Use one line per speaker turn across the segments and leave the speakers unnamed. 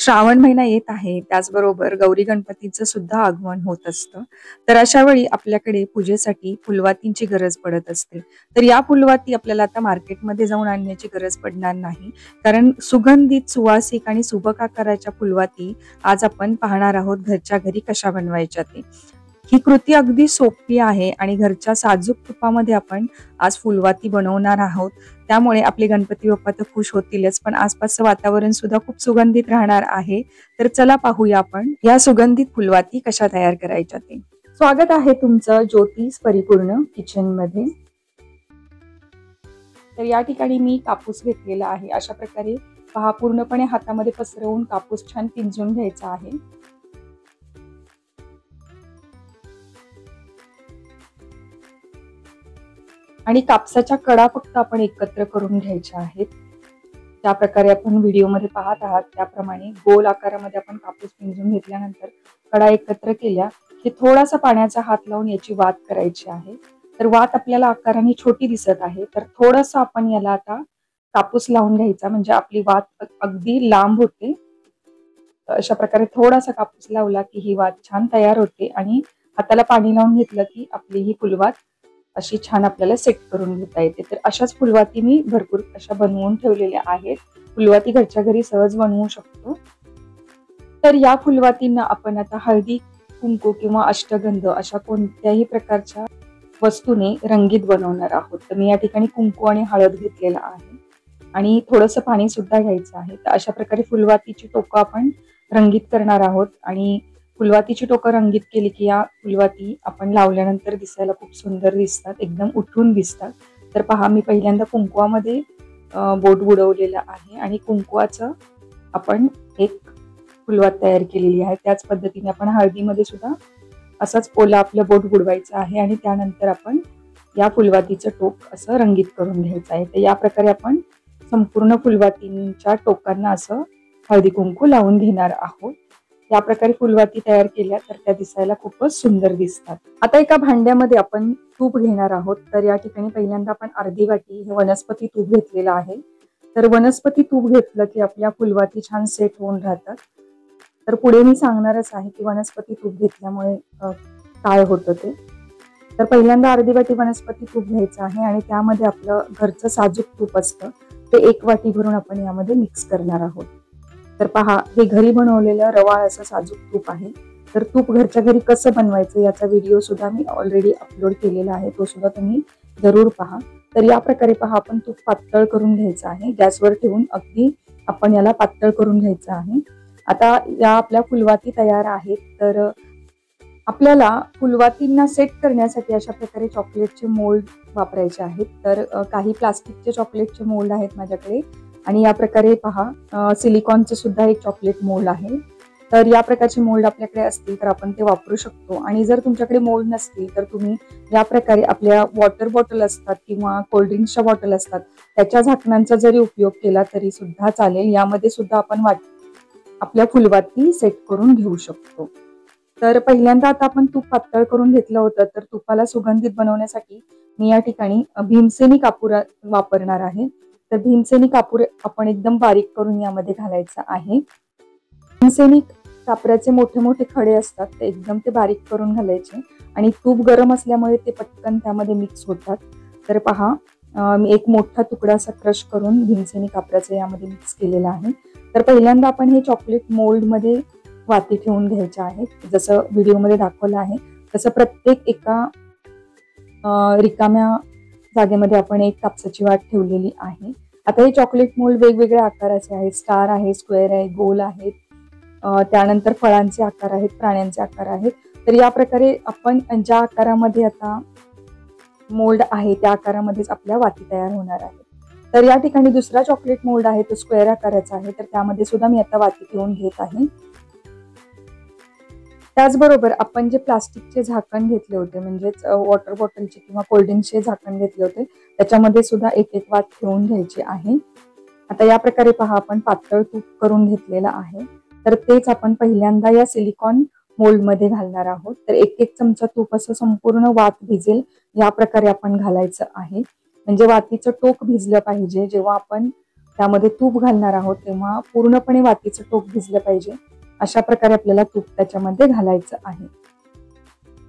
श्रावण महिना येत आहे, त्याचबरोबर गौरी गणपतीचं सुद्धा आगमन होत असतं. तर अशा वेळी आपल्याकडे पूजेसाठी फुलवातींची गरज पडत असते. तर या फुलवाती आपल्याला आता मार्केटमध्ये जाऊन आणण्याची गरज पडणार नाही. कारण सुगंधित, सुवासिक आणि सुबक आकाराच्या फुलवाती आज आपण पाहणार आहोत घरच्या घरी कशा बनवायच्या ते. ही कृती अगदी सोपी आहे आणि घरच्या साजूक तुपामध्ये आपण आज फुलवाती बनवणार आहोत. त्यामुळे आपले गणपती बाप्पा तर खुश होतीलच, पण आसपासचं वातावरण सुद्धा खूप सुगंधित राहणार आहे. तर चला पाहूया आपण या सुगंधित फुलवाती कशा तयार करायच्या ते. स्वागत आहे तुमचं ज्योतिष परिपूर्ण किचन मध्ये. तर या ठिकाणी मी कापूस घेतलेला आहे. अशा प्रकारे पहा, पूर्णपणे हातामध्ये पसरवून कापूस छान पिंजून घ्यायचा आहे. आणि कापसाच्या कडा फक्त आपण एकत्र करून घ्यायच्या आहेत. त्या प्रकारे आपण व्हिडिओमध्ये पाहत आहात त्याप्रमाणे गोल आकारामध्ये आपण कापूस पिंजून घेतल्यानंतर कडा एकत्र केल्या की थोडासा पाण्याचा हात लावून याची वात करायची आहे. तर वात आपल्याला आकाराने छोटी दिसत आहे, तर थोडंसं आपण याला आता कापूस लावून घ्यायचा, म्हणजे आपली वात अगदी लांब होते. अशा प्रकारे थोडासा कापूस लावला की ही वात छान तयार होते आणि हाताला पाणी लावून घेतलं की आपली ही फुलवात अशी छान आपल्याला सेट करून घेता येते. तर अशाच फुलवाती मी भरपूर अशा बनवून ठेवलेल्या आहेत. फुलवाती घरच्या घरी सहज बनवू शकतो. तर या फुलवातींना आपण आता हळदी, कुंकू किंवा अष्टगंध अशा कोणत्याही प्रकारच्या वस्तूने रंगीत बनवणार आहोत. तर मी या ठिकाणी कुंकू आणि हळद घेतलेला आहे आणि थोडंसं पाणी सुद्धा घ्यायचं आहे. तर अशा प्रकारे फुलवातीची टोकं आपण रंगीत करणार आहोत आणि फुलवातीची टोकं रंगीत केली की या फुलवाती आपण लावल्यानंतर दिसायला खूप सुंदर दिसतात, एकदम उठून दिसतात. तर पहा, मी पहिल्यांदा कुंकवामध्ये बोट बुडवलेला आहे आणि कुंकवाचं आपण एक फुलवात तयार केलेली आहे. त्याच पद्धतीने आपण हळदीमध्ये सुद्धा असंच ओला आपलं बोट बुडवायचं आहे आणि त्यानंतर आपण या फुलवातीचं टोक असं रंगीत करून घ्यायचं आहे. तर या प्रकारे आपण संपूर्ण फुलवातींच्या टोकांना असं हळदी कुंकू लावून घेणार आहोत. या प्रकारे फुलवाती तयार केल्या तर त्या दिसायला खूपच सुंदर दिसतात. आता एका भांड्यामध्ये आपण तूप घेणार आहोत. तर या ठिकाणी पहिल्यांदा आपण अर्धी वाटी हे वनस्पती तूप घेतलेलं आहे. तर वनस्पती तूप घेतलं की आपल्या फुलवाती छान सेट होऊन राहतात. तर पुढे मी सांगणारच आहे की वनस्पती तूप घेतल्यामुळे काय होतं ते. तर पहिल्यांदा अर्धी वाटी वनस्पती तूप घ्यायचं आहे आणि त्यामध्ये आपलं घरचं साजूक तूप असतं ते 1 वाटी भरून आपण यामध्ये मिक्स करणार आहोत. तर पहा, हे घरी बनवलेलं रवाळ असं साजूक तूप आहे. तर तूप घरच्या घरी कसं बनवायचं याचा व्हिडिओ सुद्धा मी ऑलरेडी अपलोड केलेला आहे, तो सुद्धा तुम्ही जरूर पहा. तर या प्रकारे पहा, आपण तूप पातळ करून घ्यायचं आहे. गॅसवर ठेवून अगदी आपण याला पातळ करून घ्यायचं आहे. आता या आपल्या फुलवाती तयार आहेत. तर आपल्याला फुलवातींना सेट करण्यासाठी अशा प्रकारे चॉकलेटचे मोल्ड वापरायचे आहेत. तर काही प्लास्टिकचे चॉकलेटचे मोल्ड आहेत माझ्याकडे आणि या प्रकारे पहा, सिलिकॉनचं सुद्धा एक चॉकलेट मोल्ड आहे. तर या प्रकारचे मोल्ड आपल्याकडे असतील तर आपण ते वापरू शकतो आणि जर तुमच्याकडे मोल्ड नसतील तर तुम्ही या प्रकारे आपल्या वॉटर बॉटल असतात किंवा कोल्ड्रिंक्सच्या बॉटल असतात त्याच्या झाकणांचा जरी उपयोग केला तरी सुद्धा चालेल. यामध्ये सुद्धा आपण आपल्या फुलवाती सेट करून घेऊ शकतो. तर पहिल्यांदा आता आपण तूप पातळ करून घेतलं होतं. तर तुपाला सुगंधित बनवण्यासाठी मी या ठिकाणी भीमसेनी कापूर वापरणार आहे. तर भीमसेनी कापूर आपण एकदम बारीक करून यामध्ये घालायचा आहे. भीमसेनी कापराचे मोठे मोठे खडे असतात ते एकदम बारीक करून घालायचे आणि तूप गरम असल्यामुळे ते पटकन त्यामध्ये मिक्स होतात. तर पहा, मी एक मोठा तुकडा असा क्रश करून भीमसेनी कापराचा यामध्ये मिक्स केलेला आहे. तर पहिल्यांदा आपण हे चॉकलेट मोल्ड मध्ये वाती ठेवून घ्यायच्या आहेत. जसं व्हिडिओमध्ये दाखवलं आहे तसं प्रत्येक एका रिकाम्या जागेमध्ये आपण एक कापसाची वाट ठेवलेली आहे. आता हे चॉकलेट मोल्ड वेगवेगळ्या आकाराचे आहेत. स्टार आहे, स्क्वेअर आहे, गोल आहेत, त्यानंतर फळांचे आकार आहेत, प्राण्यांचे आकार आहेत. तर या प्रकारे आपण ज्या आकारामध्ये आता मोल्ड आहे त्या आकारामध्येच आपल्या वाती तयार होणार आहेत. तर या ठिकाणी दुसरा चॉकलेट मोल्ड आहे तो स्क्वेअर आकाराचा आहे. तर त्यामध्ये सुद्धा मी आता वाती ठेवून घेत आहे. त्याचबरोबर आपण जे प्लास्टिकचे झाकण घेतले होते, म्हणजेच वॉटर बॉटलचे किंवा कोल्ड्रिंक्सचे झाकण घेतले होते, त्याच्यामध्ये सुद्धा एक एक वात ठेवून घ्यायची आहे. आता या प्रकारे पहा, आपण पातळ तूप करून घेतलेलं आहे. तर तेच आपण पहिल्यांदा या सिलिकॉन मोल्ड मध्ये घालणार आहोत. तर एक एक चमचा तूप असं संपूर्ण वात भिजेल या प्रकारे आपण घालायचं आहे. म्हणजे वातीचं टोक भिजलं पाहिजे जेव्हा आपण त्यामध्ये तूप घालणार आहोत तेव्हा पूर्णपणे वातीचं टोक भिजलं पाहिजे, अशा प्रकारे आपल्याला तूप त्याच्यामध्ये घालायचं आहे.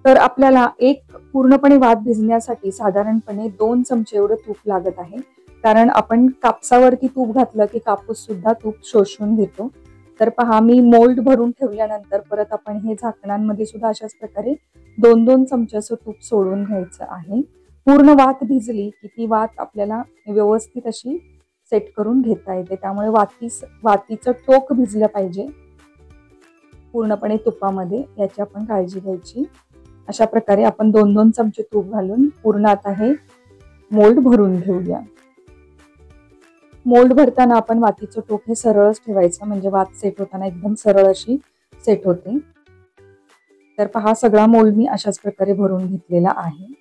तर आपल्याला एक पूर्णपणे वात भिजण्यासाठी साधारणपणे 2 चमचे एवढं तूप लागत आहे, कारण आपण कापसावरती तूप घातलं की कापूस सुद्धा तूप शोषून घेतो. तर पहा, मी मोल्ड भरून ठेवल्यानंतर परत आपण हे झाकणांमध्ये सुद्धा अशाच प्रकारे 2-2 चमचे असं तूप सोडून घ्यायचं आहे. पूर्ण वात भिजली की ती वात आपल्याला व्यवस्थित अशी सेट करून घेता येते, त्यामुळे वातीचं टोक भिजलं पाहिजे पूर्णपणे तुपामध्ये, याची आपण काळजी घ्यायची. अशा प्रकारे आपण 2-2 चमचे तूप घालून पूर्ण आता हे मोल्ड भरून घेऊया. मोल्ड भरताना आपण वातीचं टोक हे सरळच ठेवायचं, म्हणजे वात सेट होताना एकदम सरळ अशी सेट होते. तर पहा, सगळा मोल्ड मी अशाच प्रकारे भरून घेतलेला आहे.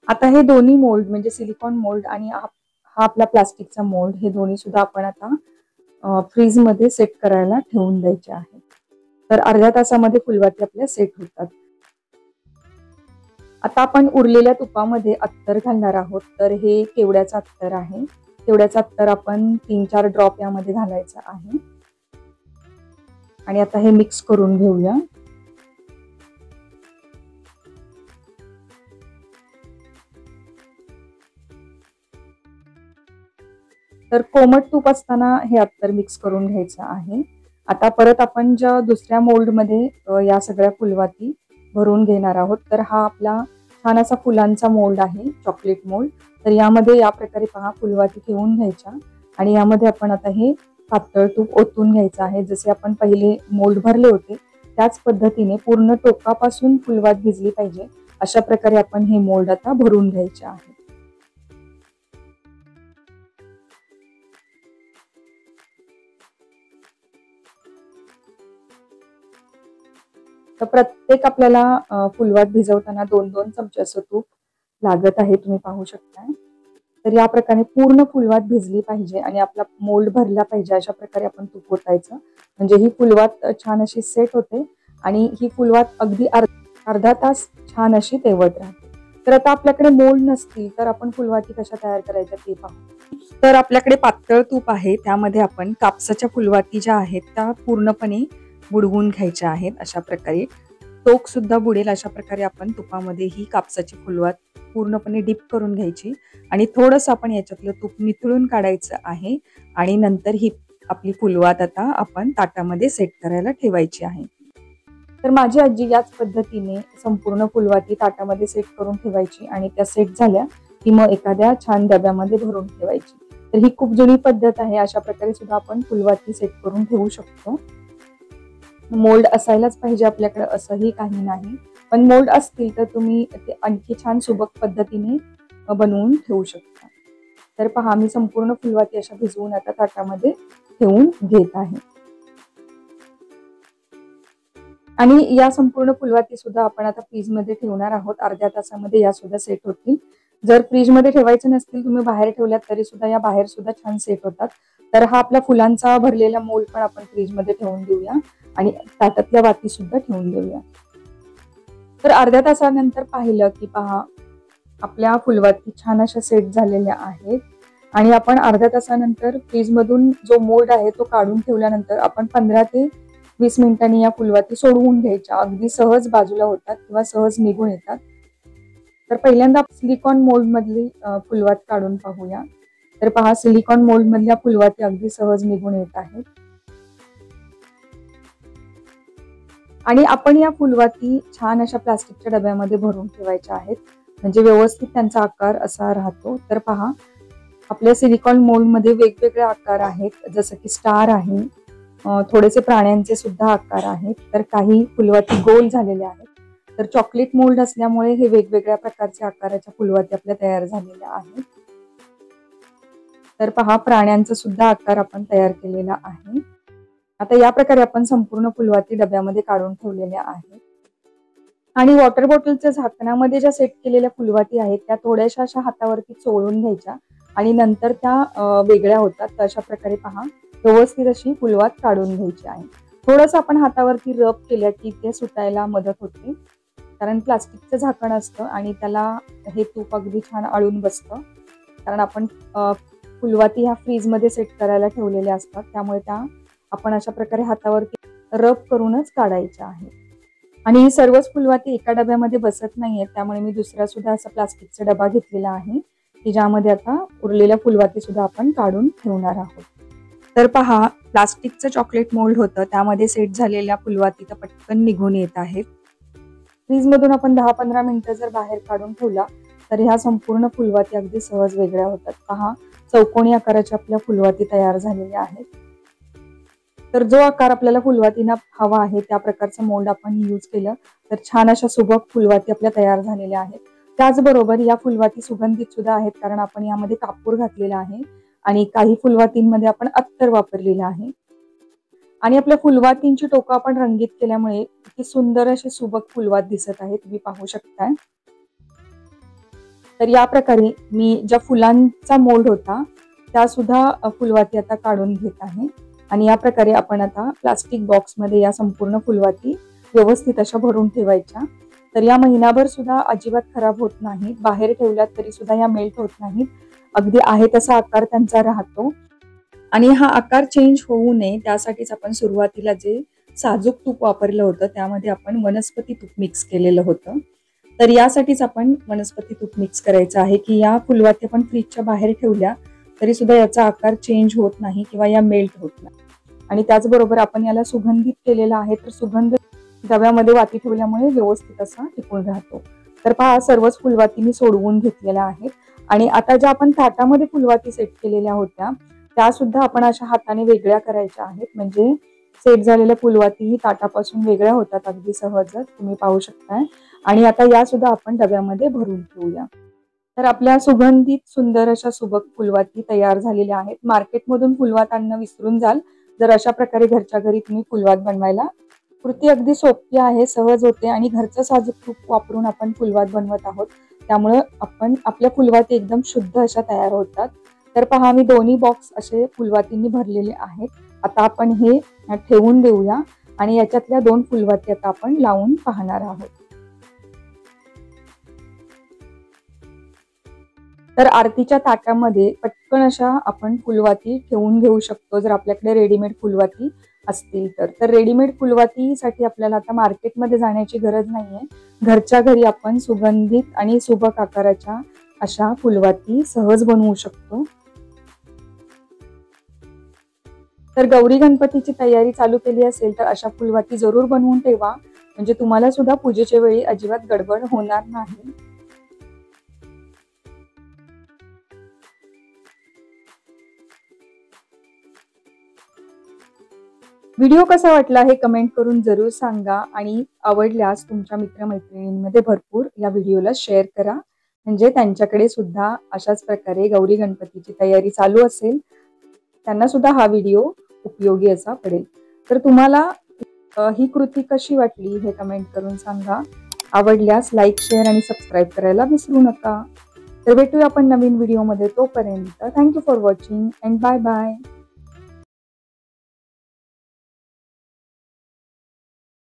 आता हे दोन्ही मोल्ड म्हणजे सिलिकॉन मोल्ड आणि हा आपला प्लास्टिकचा मोल्ड, हे दोन्ही सुद्धा आपण आता फ्रीज मध्ये सेट करायला ठेवून द्यायचे आहे. तर अर्ध्या तासामध्ये फुलवाती आपल्या सेट होतात. आता आपण उरलेल्या तुपामध्ये अत्तर घालणार आहोत. तर हे केवड्याचं अत्तर आहे. केवड्याचं अत्तर आपण 3-4 ड्रॉप यामध्ये घालायचं आहे आणि आता हे मिक्स करून घेऊया. तर कोमट तूप असताना हे अत्तर मिक्स करून घ्यायचं आहे. आता परत आपण ज्या दुसऱ्या मोल्ड मध्ये या सगळ्या फुलवाती भरून घेणार आहोत. तर हा आपला छान असा फुलांचा मोल्ड आहे, चॉकलेट मोल्ड. तर यामध्ये या प्रकारे पहा फुलवाती ठेवून घ्यायच्या आणि यामध्ये आपण आता हे पातळ तूप ओतून घ्यायचं आहे. जसे आपण पहिले मोल्ड भरले होते त्याच पद्धतीने पूर्ण टोकापासून फुलवात भिजली पाहिजे, अशा प्रकारे आपण हे मोल्ड आता भरून घ्यायचे आहे. तर प्रत्येक आपल्याला फुलवात भिजवताना 2-2 चमचे असं तूप लागत आहे, तुम्ही पाहू शकता. तर या प्रकारे पूर्ण फुलवात भिजली पाहिजे आणि आपला मोल्ड भरला पाहिजे, अशा प्रकारे आपण तूप ओतायचं, म्हणजे ही फुलवात छान अशी सेट होते आणि ही फुलवात अगदी अर्धा तास छान अशी तेवत राहते. तर आता आपल्याकडे मोल्ड नसतील तर आपण फुलवाती कशा तयार करायच्या ते पाहू. तर आपल्याकडे पातळ तूप आहे, त्यामध्ये आपण कापसाच्या फुलवाती ज्या आहेत त्या पूर्णपणे बुडवून घ्यायच्या आहेत. अशा प्रकारे टोक सुद्धा बुडेल अशा प्रकारे आपण तुपामध्ये ही कापसाची फुलवात पूर्णपणे डिप करून घ्यायची आणि थोडंसं आपण याच्यातलं तूप निथळून काढायचं आहे आणि नंतर ही आपली फुलवात आता आपण ताटामध्ये सेट करायला ठेवायची आहे. तर माझी आजी याच पद्धतीने संपूर्ण फुलवाती ताटामध्ये सेट करून ठेवायची आणि त्या सेट झाल्या की मग एखाद्या छान डब्यामध्ये भरून ठेवायची. तर ही खूप जुनी पद्धत आहे. अशा प्रकारे सुद्धा आपण फुलवाती सेट करून ठेवू शकतो. मोल्ड असायलाच पाहिजे आपल्याकडे असंही काही नाही, पण मोल्ड असतील तर तुम्ही ते आणखी छान सुबक पद्धतीने बनवून ठेवू शकता. तर पहा, मी संपूर्ण फुलवाती अशा भिजवून आता ताटामध्ये ठेवून घेत आहे आणि या संपूर्ण फुलवाती सुद्धा आपण आता फ्रीज मध्ये ठेवणार आहोत. अर्ध्या तासामध्ये या सुद्धा सेट होतील. जर फ्रीज मध्ये ठेवायचे नसतील, तुम्ही बाहेर ठेवल्यात तरी सुद्धा या बाहेर सुद्धा छान सेट होतात. तर हा आपला फुलांचा भरलेला मोल्ड पण आपण फ्रीज मध्ये ठेवून देऊया आणि ताटातल्या वाती सुद्धा ठेवून देऊया. तर अर्ध्या तासानंतर पाहिलं की पहा, आपल्या फुलवाती छान अशा सेट झालेल्या आहेत आणि आपण अर्ध्या तासानंतर फ्रीज मधून जो मोल्ड आहे तो काढून ठेवल्यानंतर आपण 15 ते 20 मिनिटांनी या फुलवाती सोडवून घ्यायच्या. अगदी सहज बाजूला होतात किंवा सहज निघून येतात. तर पहिल्यांदा सिलिकॉन मोल्ड मधली फुलवात काढून पाहूया. तर पहा, सिलिकॉन मोल्ड मधल्या फुलवाती अगदी सहज निघून येत आहेत आणि आपण या फुलवाती छान अशा प्लास्टिकच्या डब्यामध्ये भरून ठेवायच्या आहेत, म्हणजे व्यवस्थित त्यांचा आकार असा राहतो. तर पहा, आपल्या सिलिकॉन मोल्ड मध्ये वेगवेगळे आकार आहेत, जसं की स्टार आहे, थोडेसे प्राण्यांचे सुद्धा आकार आहेत, तर काही फुलवाती गोल झालेल्या आहेत. तर चॉकलेट मोल्ड असल्यामुळे हे वेगवेगळ्या प्रकारच्या आकाराच्या फुलवाती आपल्या तयार झालेल्या आहेत. तर पहा, प्राण्यांचा सुद्धा आकार आपण तयार केलेला आहे. आता या प्रकारे आपण संपूर्ण फुलवाती डब्यामध्ये काढून ठेवलेल्या आहेत आणि वॉटर बॉटलच्या झाकणामध्ये ज्या सेट केलेल्या फुलवाती आहेत त्या थोड्याशा अशा हातावरती चोळून घ्यायच्या आणि नंतर त्या वेगळ्या होतात. तर अशा प्रकारे पहा, व्यवस्थित अशी फुलवात काढून घ्यायची आहे. थोडंसं आपण हातावरती रब केलं की ते सुटायला मदत होते. कारण प्लास्टिकचं झाकण असतं आणि त्याला हे तूप अगदी छान आळून बसतं. कारण आपण फुलवाती ह्या फ्रीजमध्ये सेट करायला ठेवलेल्या असतात, त्यामुळे त्या आपण अशा प्रकारे हातावरती रब करूनच काढायच्या आहेत. आणि सर्वच फुलवाती एका डब्यामध्ये बसत नाहीयेत, त्यामुळे मी दुसरा सुद्धा असा प्लास्टिकचा डबा घेतलेला आहे की ज्यामध्ये आता उरलेल्या फुलवाती सुद्धा आपण काढून ठेवणार आहोत. तर पहा, प्लास्टिकचं चॉकलेट मोल्ड होतं, त्यामध्ये सेट झालेल्या फुलवाती तर पटकन निघून येत आहेत. फ्रीजमधून आपण 10-15 मिनिटं जर बाहेर काढून ठेवला तर ह्या संपूर्ण फुलवाती अगदी सहज वेगळ्या होतात. पहा, चौकोनी आकाराच्या आपल्या फुलवाती तयार झालेल्या आहेत. तर जो आकार आपल्याला फुलवातीना हवा आहे त्या प्रकारचं मोल्ड आपण यूज केलं तर छान अशा सुबक फुलवाती आपल्या तयार झालेल्या आहेत. त्याचबरोबर या फुलवाती सुगंधित सुद्धा आहेत, कारण आपण यामध्ये कापूर घातलेला आहे आणि काही फुलवातींमध्ये आपण अत्तर वापरलेलं आहे. आणि आपल्या फुलवातींची टोकं आपण रंगीत केल्यामुळे किती सुंदर असे सुबक फुलवात दिसत आहेत, तुम्ही पाहू शकताय. तर या प्रकारे मी ज्या फुलांचा मोल्ड होता त्या सुद्धा फुलवाती आता काढून घेत आहे आणि या प्रकारे आपण आता प्लास्टिक बॉक्समध्ये या संपूर्ण फुलवाती व्यवस्थित अशा भरून ठेवायच्या. तर या महिनाभर सुद्धा अजिबात खराब होत नाहीत, बाहेर ठेवल्यात तरी सुद्धा या मेल्ट होत नाहीत, अगदी आहे तसा आकार त्यांचा राहतो. आणि हा आकार चेंज होऊ नये त्यासाठीच आपण सुरुवातीला जे साजूक तूप वापरलं होतं त्यामध्ये आपण वनस्पती तूप मिक्स केलेलं होतं. तर यासाठीच आपण वनस्पती तूप मिक्स करायचं आहे की या फुलवाती आपण फ्रीजच्या बाहेर ठेवल्या तरी सुद्धा याचा आकार चेंज होत नाही किंवा या मेल्ट होत नाही. आणि त्याचबरोबर आपण याला सुगंधित केलेला आहे, तर सुगंध डब्यामध्ये वाती ठेवल्यामुळे व्यवस्थित असा टिकून राहतो. तर पहा, सर्वच फुलवाती मी सोडवून घेतलेल्या आहेत आणि आता ज्या आपण ताटामध्ये फुलवाती सेट केलेल्या होत्या त्या सुद्धा आपण अशा हाताने वेगळ्या करायच्या आहेत, म्हणजे सेट झालेल्या फुलवाती ही ताटापासून वेगळ्या होतात अगदी सहजच, तुम्ही पाहू शकताय. आणि आता या सुद्धा आपण डब्यामध्ये भरून ठेवूया. तर आपल्या सुगंधित सुंदर अशा सुबक फुलवाती तयार झालेल्या आहेत. मार्केटमधून फुलवात आणणं विसरून जाल जर अशा प्रकारे घरच्या घरी तुम्ही फुलवात बनवायला. कृती अगदी सोपी आहे, सहज होते आणि घरचं साजूक तूप वापरून आपण फुलवात बनवत आहोत, त्यामुळे आपण आपल्या फुलवाती एकदम शुद्ध अशा तयार होतात. तर पहा, मी दोन्ही बॉक्स असे फुलवातींनी भरलेले आहेत. आता आपण हे ठेवून देऊया आणि याच्यातल्या 2 फुलवाती आता आपण लावून पाहणार आहोत. तर आरतीच्या ताटामध्ये पटकन अशा आपण फुलवाती ठेवून घेऊ शकतो जर आपल्याकडे रेडीमेड फुलवाती असतील तर. तर रेडीमेड फुलवातीसाठी आपल्याला आता मार्केटमध्ये जाण्याची गरज नाहीये, घरच्या घरी आपण सुगंधित आणि सुबक आकाराच्या अशा फुलवाती सहज बनवू शकतो. तर गौरी गणपतीची तयारी चालू केली असेल तर अशा फुलवाती जरूर बनवून ठेवा, म्हणजे तुम्हाला सुद्धा पूजेच्या वेळी अजिबात गडबड होणार नाही. व्हिडिओ कसा वाटला हे कमेंट करून जरूर सांगा आणि आवडल्यास तुमच्या मित्रमैत्रिणींमध्ये भरपूर या व्हिडिओला शेअर करा, म्हणजे त्यांच्याकडे सुद्धा अशाच प्रकारे गौरी गणपतीची तयारी चालू असेल त्यांना सुद्धा हा व्हिडिओ उपयोगी असा पडेल. तर तुम्हाला ही कृती कशी वाटली हे कमेंट करून सांगा. आवडल्यास लाईक, शेअर आणि सबस्क्राईब करायला विसरू नका. तर भेटूया आपण नवीन व्हिडिओमध्ये. तोपर्यंत thank you for watching and bye bye.